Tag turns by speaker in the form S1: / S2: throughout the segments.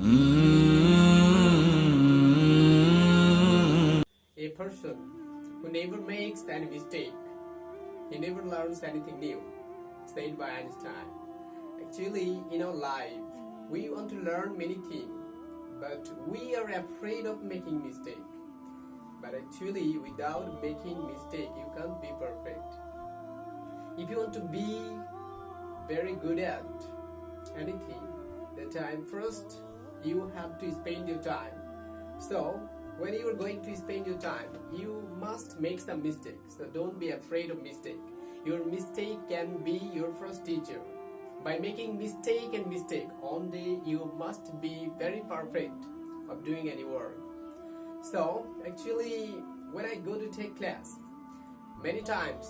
S1: A person who never makes any mistake, he never learns anything new, said by Einstein. Actually, in our life, we want to learn many things, but we are afraid of making mistake. But actually, without making mistake, you can't be perfect. If you want to be very good at anything, the time first you have to spend your time. So when you are going to spend your time, you must make some mistakes. So don't be afraid of mistake. Your mistake can be your first teacher. By making mistake and mistake, one day you must be very perfect of doing any work. So actually, when I go to take class, many times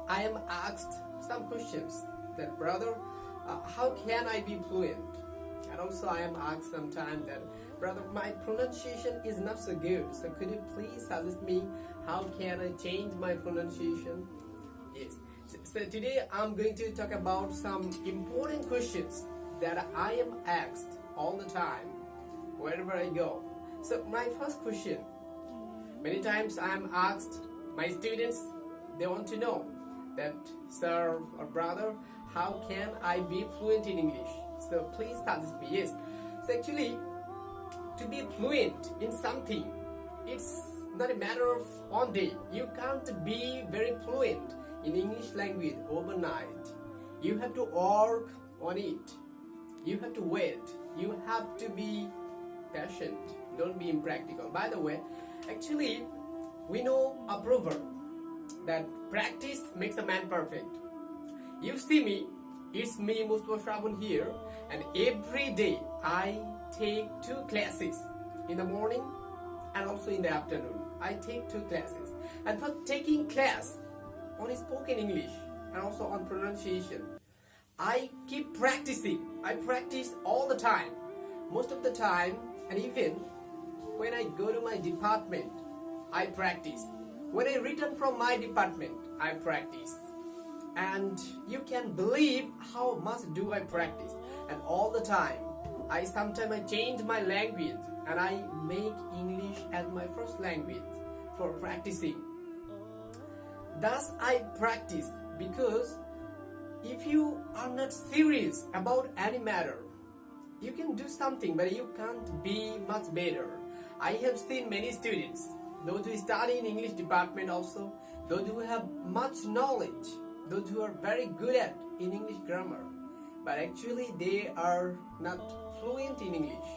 S1: I am asked some questions that, brother, how can I be fluent? And also I am asked sometimes that, brother, my pronunciation is not so good, so could you please suggest me how can I change my pronunciation? Yes. So today I'm going to talk about some important questions that I am asked all the time wherever I go. So my first question, many times I am asked, my students, they want to know that, sir or brother, how can I be fluent in English? So please suggest me. Yes. So actually, to be fluent in something, it's not a matter of one day. You can't be very fluent in English language overnight. You have to work on it. You have to wait. You have to be patient. Don't be impractical. By the way, actually, we know a proverb that practice makes a man perfect. You see me, it's me, Mustafa Shrabun here, and every day I take 2 classes in the morning and also in the afternoon. I take 2 classes, and for taking class on spoken English and also on pronunciation, I keep practicing. I practice all the time, most of the time, and even when I go to my department, I practice. When I return from my department, I practice. And you can believe how much do I practice. And all the time, sometimes I change my language and I make English as my first language for practicing. Thus I practice, because if you are not serious about any matter, you can do something but you can't be much better. I have seen many students, those who study in English department also, those who have much knowledge, those who are very good at in English grammar, but actually they are not fluent in English.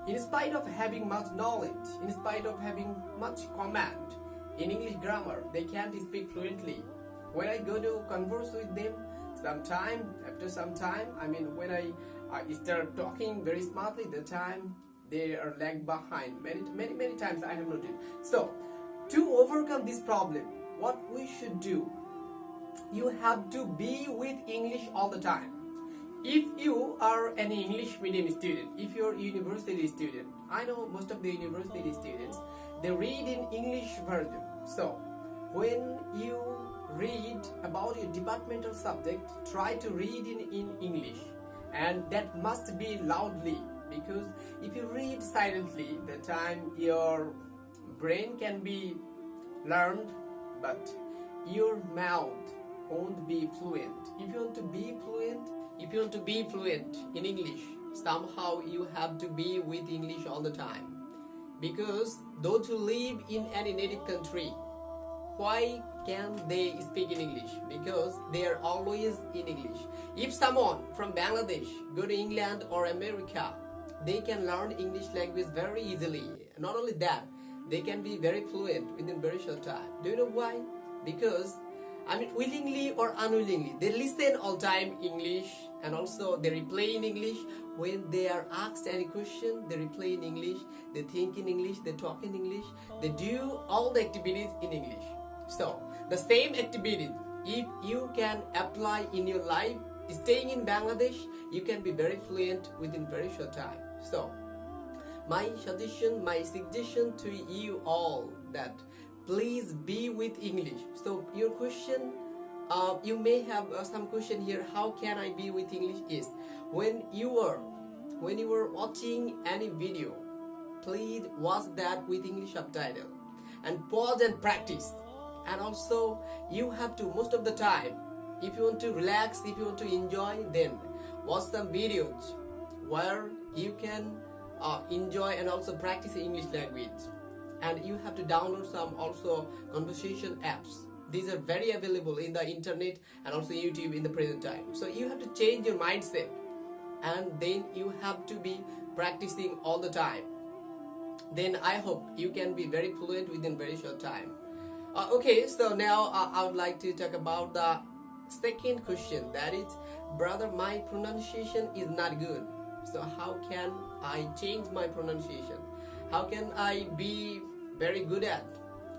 S1: In spite of having much knowledge, in spite of having much command in English grammar, they can't speak fluently. When I go to converse with them, after some time, when I start talking very smartly, the time they are lag behind. Many times I have noted. So, to overcome this problem, what we should do, you have to be with English all the time. If you are an English medium student, if you're a university student, I know most of the university students, they read in English version. So, when you read about your departmental subject, try to read in English, and that must be loudly, because if you read silently, the time your brain can be learned, but your mouth won't be fluent. If you want to be fluent in English, somehow you have to be with English all the time. Because those who live in any native country, why can they speak in English? Because they are always in English. If someone from Bangladesh go to England or America, they can learn English language very easily. Not only that, they can be very fluent within very short time. Do you know why? Because willingly or unwillingly, they listen all time English, and also they reply in English. When they are asked any question, they reply in English, they think in English, they talk in English, they do all the activities in English. So, the same activities, if you can apply in your life, staying in Bangladesh, you can be very fluent within very short time. So, my suggestion to you all, that please be with English. So your question, you may have some question here, how can I be with English, is when you are when you are watching any video, please watch that with English subtitle and pause and practice. And also, you have to, most of the time, if you want to relax, if you want to enjoy, then watch some videos where you can enjoy and also practice the English language. And you have to download some also conversation apps. These are very available in the internet and also YouTube in the present time. So you have to change your mindset, and then you have to be practicing all the time. Then I hope you can be very fluent within very short time. Okay, so now I would like to talk about the second question, that is, brother, my pronunciation is not good. So how can I change my pronunciation? How can I be very good at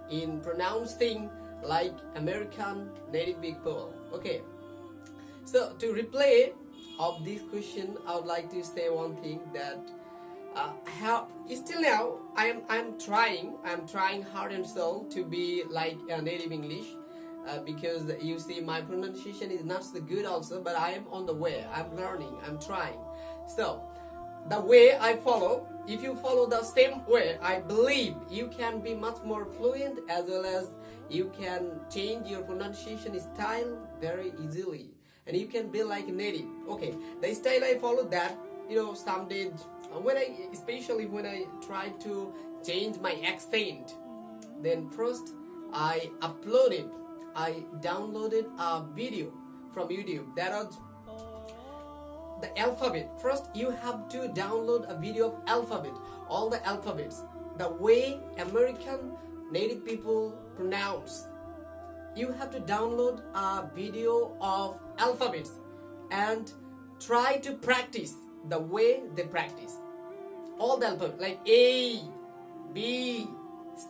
S1: in pronouncing like American native people? Okay, so to reply of this question, I would like to say one thing, that still now I'm trying heart and soul to be like a native English, because you see my pronunciation is not so good also, but I am on the way. I'm learning, I'm trying. So the way I follow, if you follow the same way, I believe you can be much more fluent, as well as you can change your pronunciation style very easily, and you can be like native. Okay, the style I follow, that some days especially when I try to change my accent, then first I downloaded a video from YouTube, that was the alphabet. First you have to download a video of alphabet, all the alphabets, the way American native people pronounce. You have to download a video of alphabets and try to practice the way they practice all the alphabet, like A, B,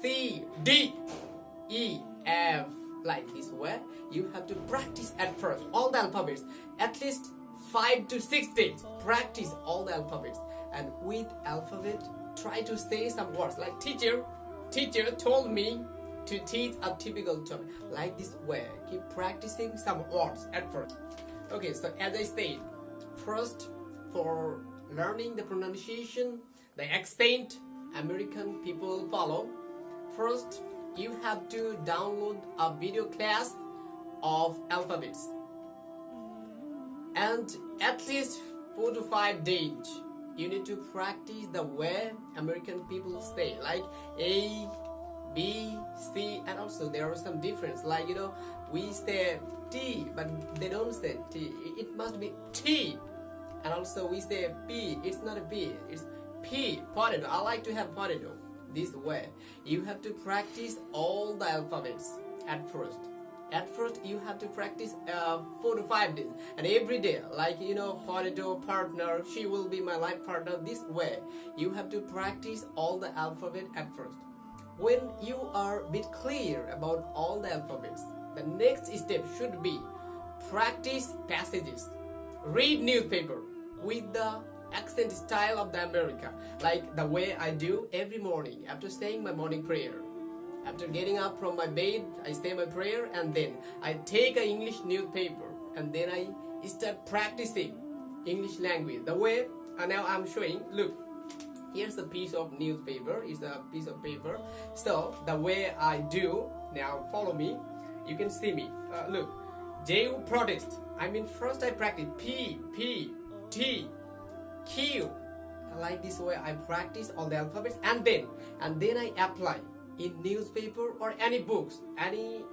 S1: C, D, E, F, like this way. You have to practice at first all the alphabets, at least 5 to 6 days. Practice all the alphabets, and with alphabet try to say some words like teacher told me to teach a typical topic, like this way. Keep practicing some words at first. Okay, so as I said, first, for learning the pronunciation, the accent American people follow, first you have to download a video class of alphabets, and at least 4 to 5 days you need to practice the way American people say, like A, B, C, and also there are some difference, like we say T, but they don't say T, it must be T. And also we say P, it's not a P, it's P, potato. I like to have potato. This way, you have to practice all the alphabets at first. At first, you have to practice 4 to 5 days, and every day, like potato, partner, she will be my life partner. This way, you have to practice all the alphabet at first. When you are a bit clear about all the alphabets, the next step should be practice passages. Read newspaper with the accent style of the America, like the way I do every morning after saying my morning prayer. After getting up from my bed, I say my prayer, and then I take an English newspaper, and then I start practicing English language. The way now I'm showing, look, here's a piece of newspaper, it's a piece of paper. So the way I do, now follow me, you can see me. Look, J-U protest. First I practice P, T, Q. Like this way I practice all the alphabets, and then I apply in newspaper or any books, any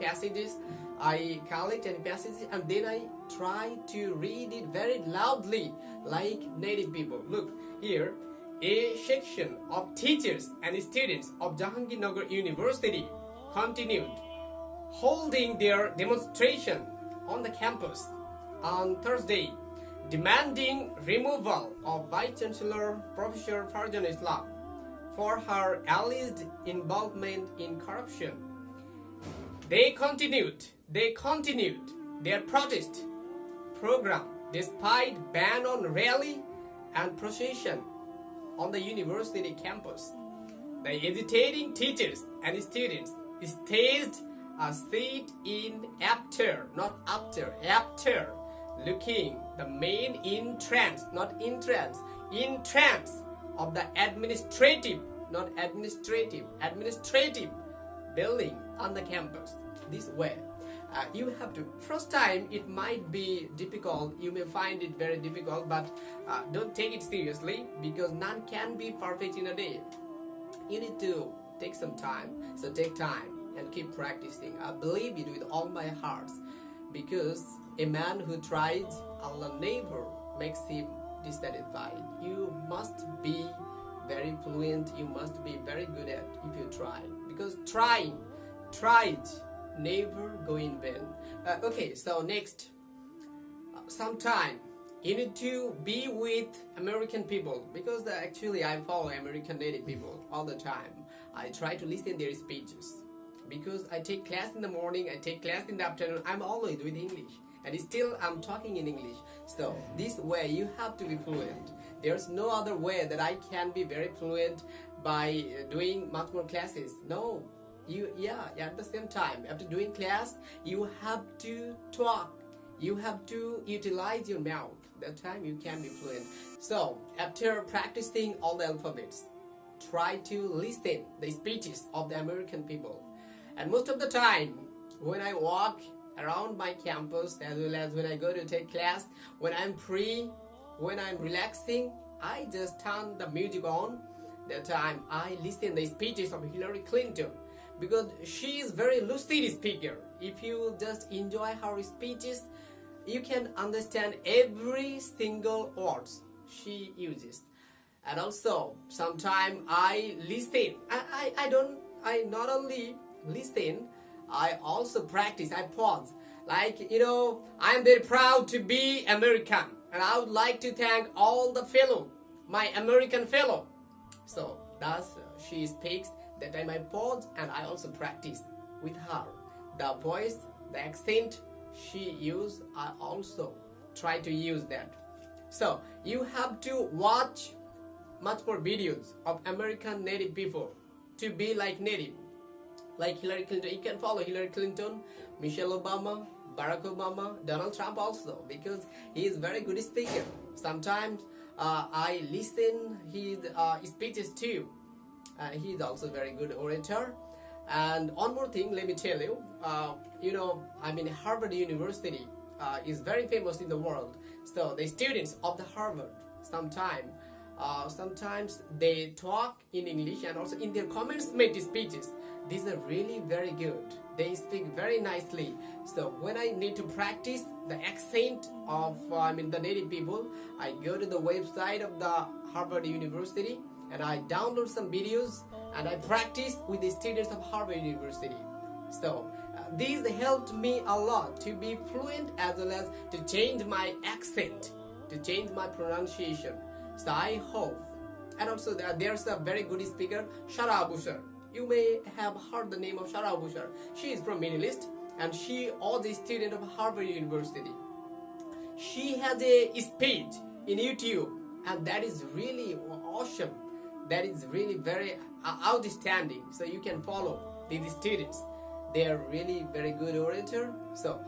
S1: passages, I call it any passages, and then I try to read it very loudly like native people. Look here, a section of teachers and students of Jahangirnagar University continued holding their demonstration on the campus on Thursday, demanding removal of Vice Chancellor Professor Farzana Islam for her alleged involvement in corruption. They continued their protest program despite ban on rally and procession on the university campus. The agitating teachers and students staged a sit-in after looking the main entrance, not entrance, entrance of the administrative, not administrative, administrative building on the campus. This way. You have to, first time it might be difficult, you may find it very difficult, but don't take it seriously, because none can be perfect in a day. You need to take some time, so take time and keep practicing. I believe it with all my heart, because a man who tries, Allah never makes him dissatisfied. You must be very fluent, you must be very good at if you try, because tried never go in vain. Okay, so next, sometime you need to be with American people, because actually I follow American native people all the time. I try to listen their speeches, because I take class in the morning, I take class in the afternoon. I'm always with English, and still I'm talking in English. So this way you have to be fluent. There's no other way that I can be very fluent by doing much more classes. No. At the same time, after doing class, you have to talk. You have to utilize your mouth. That time you can be fluent. So, after practicing all the alphabets, try to listen the speeches of the American people. And most of the time, when I walk around my campus, as well as when I go to take class, when I'm free, when I'm relaxing, I just turn the music on. That time I listen the speeches of Hillary Clinton, because she is very lucid speaker. If you just enjoy her speeches, you can understand every single words she uses. And also, sometimes I listen. I not only listen, I also practice. I pause. Like, I'm very proud to be American, and I would like to thank all the my American fellow. So thus she speaks. That time I pause and I also practice with her. The voice, the accent she used, I also try to use that. So you have to watch much more videos of American native people to be like native. Like Hillary Clinton, you can follow Hillary Clinton, Michelle Obama, Barack Obama, Donald Trump also, because he is very good speaker. Sometimes I listen his speeches too. He is also very good orator. And one more thing, let me tell you, Harvard University is very famous in the world. So the students of the Harvard, sometimes they talk in English, and also in their comments made speeches. These are really very good. They speak very nicely. So when I need to practice the accent of the native people, I go to the website of the Harvard University, and I download some videos and I practice with the students of Harvard University. So these helped me a lot to be fluent, as well as to change my accent, to change my pronunciation. So I hope. And also there's a very good speaker, Shara Busher. You may have heard the name of Shara Busher. She is from Middle East, and she was a student of Harvard University. She has a speech in YouTube, and that is really awesome. That is really very outstanding. So you can follow these students. They are really very good orator. So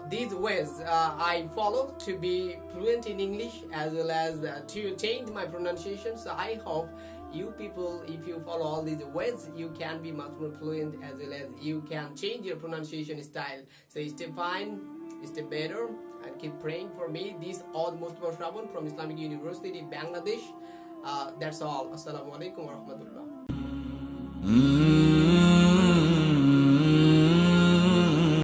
S1: these ways I follow to be fluent in English, as well as to change my pronunciation. So I hope you people, if you follow all these ways, you can be much more fluent, as well as you can change your pronunciation style. So stay fine, stay better, and keep praying for me. This is Mustafa Shravan from Islamic University, Bangladesh. That's all. Assalamu alaikum wa rahmatullah.